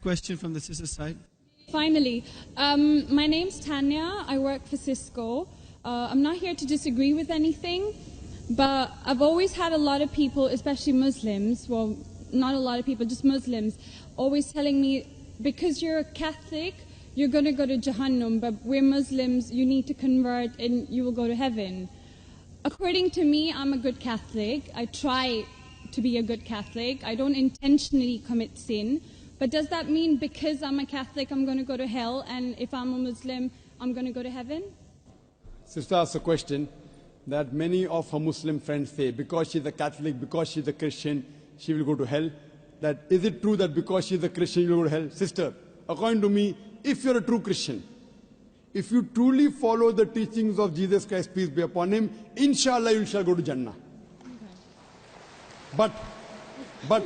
Question from the sister side. Finally, my name's Tanya. I work for Cisco. I'm not here to disagree with anything, but I've always had a lot of people, especially Muslims, well, not a lot of people, just Muslims, always telling me, because you're a Catholic, you're going to go to Jahannam, but we're Muslims, you need to convert and you will go to heaven. According to me, I'm a good Catholic. I try to be a good Catholic. I don't intentionally commit sin. But does that mean because I'm a Catholic, I'm going to go to hell, and if I'm a Muslim, I'm going to go to heaven? Sister asked a question that many of her Muslim friends say, because she's a Catholic, because she's a Christian, she will go to hell. That is it true that because she's a Christian, you will go to hell? Sister, according to me, if you're a true Christian, if you truly follow the teachings of Jesus Christ, peace be upon him, inshallah you shall go to Jannah. Okay. But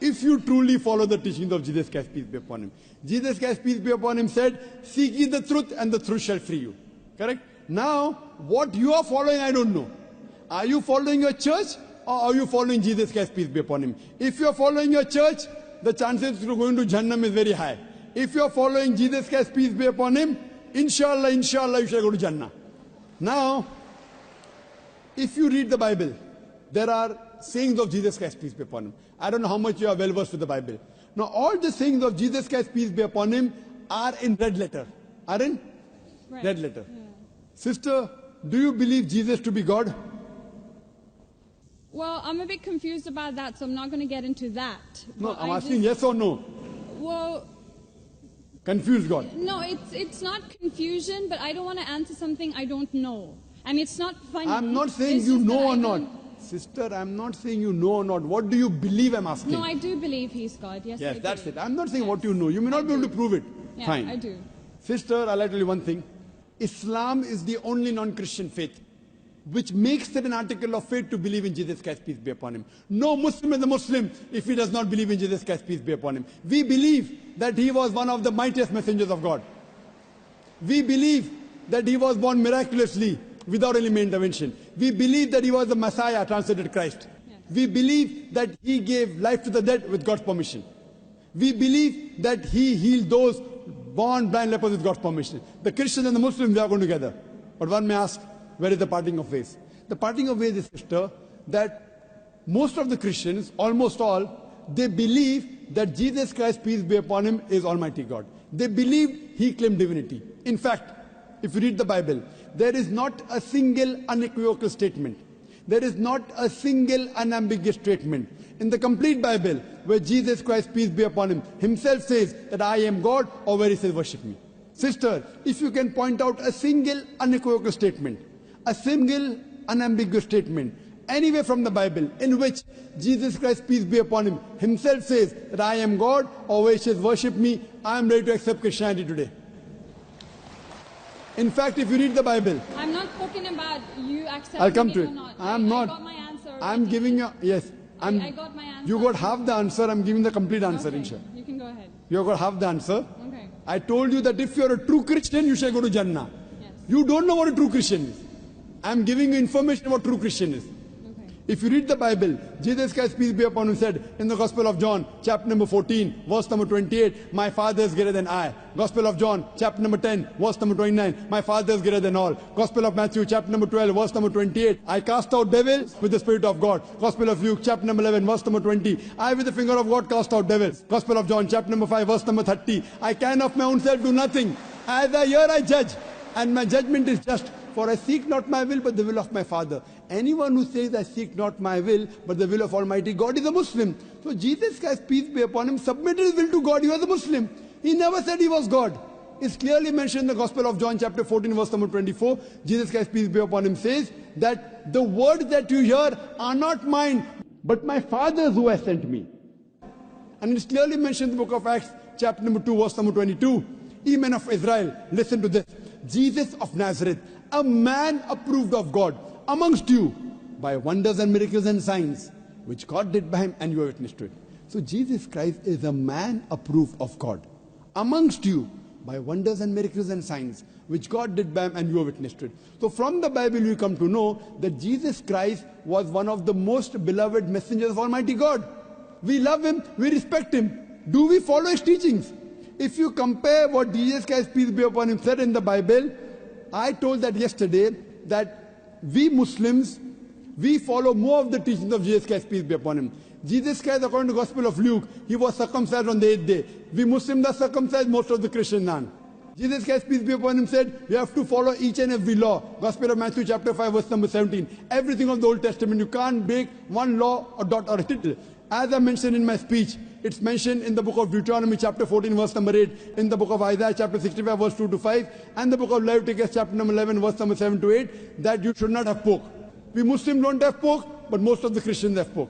if you truly follow the teachings of Jesus Christ, peace be upon him, Jesus Christ, peace be upon him, said, seek ye the truth and the truth shall free you. Correct? Now, what you are following, I don't know. Are you following your church or are you following Jesus Christ, peace be upon him? If you are following your church, the chances of going to Jannah is very high. If you are following Jesus Christ, peace be upon him, inshallah, you shall go to Jannah. Now, if you read the Bible, there are sayings of Jesus Christ, peace be upon him. I don't know how much you are well versed with the Bible. Now, all the sayings of Jesus Christ, peace be upon him, are in red letter. Are in red letter. Yeah. Sister, do you believe Jesus to be God? Well, I'm a bit confused about that, so I'm not going to get into that. No, I'm asking yes or no. Well, confused God. No, it's not confusion, but I don't want to answer something I don't know. And it's not funny. I'm not saying you know or not. Sister, I'm not saying you know or not. What do you believe I'm asking? No, I do believe he's God. Yes, yes, that's it. I'm not saying what you know. You may not be able to prove it. Yeah, fine. I do. Sister, I'll tell you one thing. Islam is the only non-Christian faith which makes it an article of faith to believe in Jesus Christ, peace be upon him. No Muslim is a Muslim if he does not believe in Jesus Christ, peace be upon him. We believe that he was one of the mightiest messengers of God. We believe that he was born miraculously without any intervention. We believe that he was the Messiah, translated Christ. Yes. We believe that he gave life to the dead with God's permission. We believe that he healed those born blind lepers with God's permission. The Christians and the Muslims, they are going together. But one may ask, where is the parting of ways? The parting of ways is, sister, that most of the Christians, almost all, they believe that Jesus Christ, peace be upon him, is Almighty God. They believe he claimed divinity. In fact, if you read the Bible, there is not a single unequivocal statement. There is not a single unambiguous statement in the complete Bible where Jesus Christ, peace be upon him, himself says that I am God, or where he says worship me. Sister, if you can point out a single unequivocal statement, a single unambiguous statement, anywhere from the Bible in which Jesus Christ, peace be upon him, himself says that I am God, or where he says worship me, I am ready to accept Christianity today. In fact, if you read the Bible, I'm not talking about you accepting I'll come to it it. or not. I'm not. I got my answer. I'm giving you, yes. I got my answer. You got half the answer, I'm giving the complete answer, okay. inshallah. You can go ahead. You got half the answer. Okay. I told you that if you're a true Christian, you shall go to Jannah. Yes. You don't know what a true Christian is. I'm giving you information about true Christian is. If you read the Bible, Jesus Christ, peace be upon him, said in the Gospel of John, chapter number 14, verse number 28, my Father is greater than I. Gospel of John, chapter number 10, verse number 29, my Father is greater than all. Gospel of Matthew, chapter number 12, verse number 28, I cast out devils with the Spirit of God. Gospel of Luke, chapter number 11, verse number 20, I with the finger of God cast out devils. Gospel of John, chapter number 5, verse number 30, I can of my own self do nothing. As I hear, I judge, and my judgment is just. For I seek not my will, but the will of my Father. Anyone who says, I seek not my will, but the will of Almighty God is a Muslim. So Jesus Christ, peace be upon him, submitted his will to God. He was a Muslim. He never said he was God. It's clearly mentioned in the Gospel of John, chapter 14, verse number 24. Jesus Christ, peace be upon him, says that the words that you hear are not mine, but my Father's who has sent me. And it's clearly mentioned in the book of Acts, chapter number 2, verse number 22. Ye men of Israel, listen to this. Jesus of Nazareth, a man approved of God amongst you by wonders and miracles and signs, which God did by him, and you are witness to it. So Jesus Christ is a man approved of God amongst you by wonders and miracles and signs, which God did by him, and you are witness to it. So from the Bible you come to know that Jesus Christ was one of the most beloved messengers of Almighty God. We love him, we respect him. Do we follow his teachings? If you compare what Jesus Christ, peace be upon him, said in the Bible, I told that yesterday, that we Muslims, we follow more of the teachings of Jesus Christ, peace be upon him. Jesus Christ, according to the Gospel of Luke, he was circumcised on the 8th day. We Muslims are circumcised, most of the Christians aren't. Jesus Christ, peace be upon him, said, you have to follow each and every law. Gospel of Matthew chapter 5, verse number 17. Everything of the Old Testament, you can't break one law or dot or a tittle. As I mentioned in my speech, it's mentioned in the book of Deuteronomy chapter 14, verse number 8, in the book of Isaiah chapter 65, verse 2 to 5, and the book of Leviticus chapter number 11, verse number 7 to 8, that you should not have pork. We Muslims don't have pork, but most of the Christians have pork.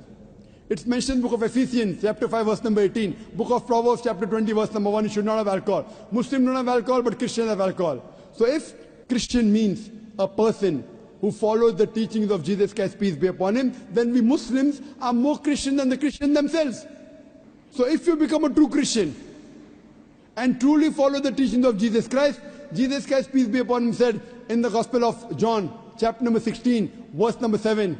It's mentioned in the book of Ephesians, chapter 5, verse number 18. Book of Proverbs, chapter 20, verse number 1, you should not have alcohol. Muslims don't have alcohol, but Christians have alcohol. So if Christian means a person who follows the teachings of Jesus Christ, peace be upon him, then we Muslims are more Christian than the Christians themselves. So if you become a true Christian and truly follow the teachings of Jesus Christ, peace be upon him, said in the Gospel of John, chapter number 16, verse number 7,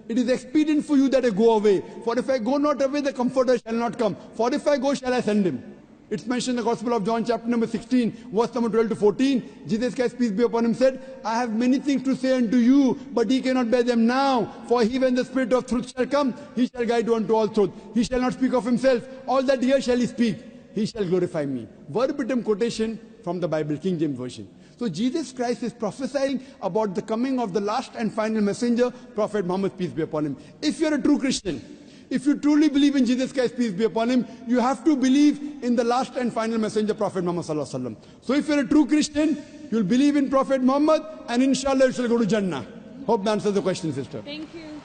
it is expedient for you that I go away. For if I go not away, the Comforter shall not come. For if I go, shall I send him. It's mentioned in the Gospel of John, chapter number 16, verse number 12 to 14. Jesus Christ, peace be upon him, said, I have many things to say unto you, but ye cannot bear them now. For he, when the Spirit of truth shall come, he shall guide you unto all truth. He shall not speak of himself. All that here shall he speak. He shall glorify me. Verbatim quotation from the Bible, King James Version. So Jesus Christ is prophesying about the coming of the last and final messenger, Prophet Muhammad, peace be upon him. If you're a true Christian, if you truly believe in Jesus Christ, peace be upon him, you have to believe in the last and final messenger, Prophet Muhammad sallallahu alaihi wasallam. So if you're a true Christian, you'll believe in Prophet Muhammad, and inshallah you shall go to Jannah. Hope that answers the question, sister. Thank you.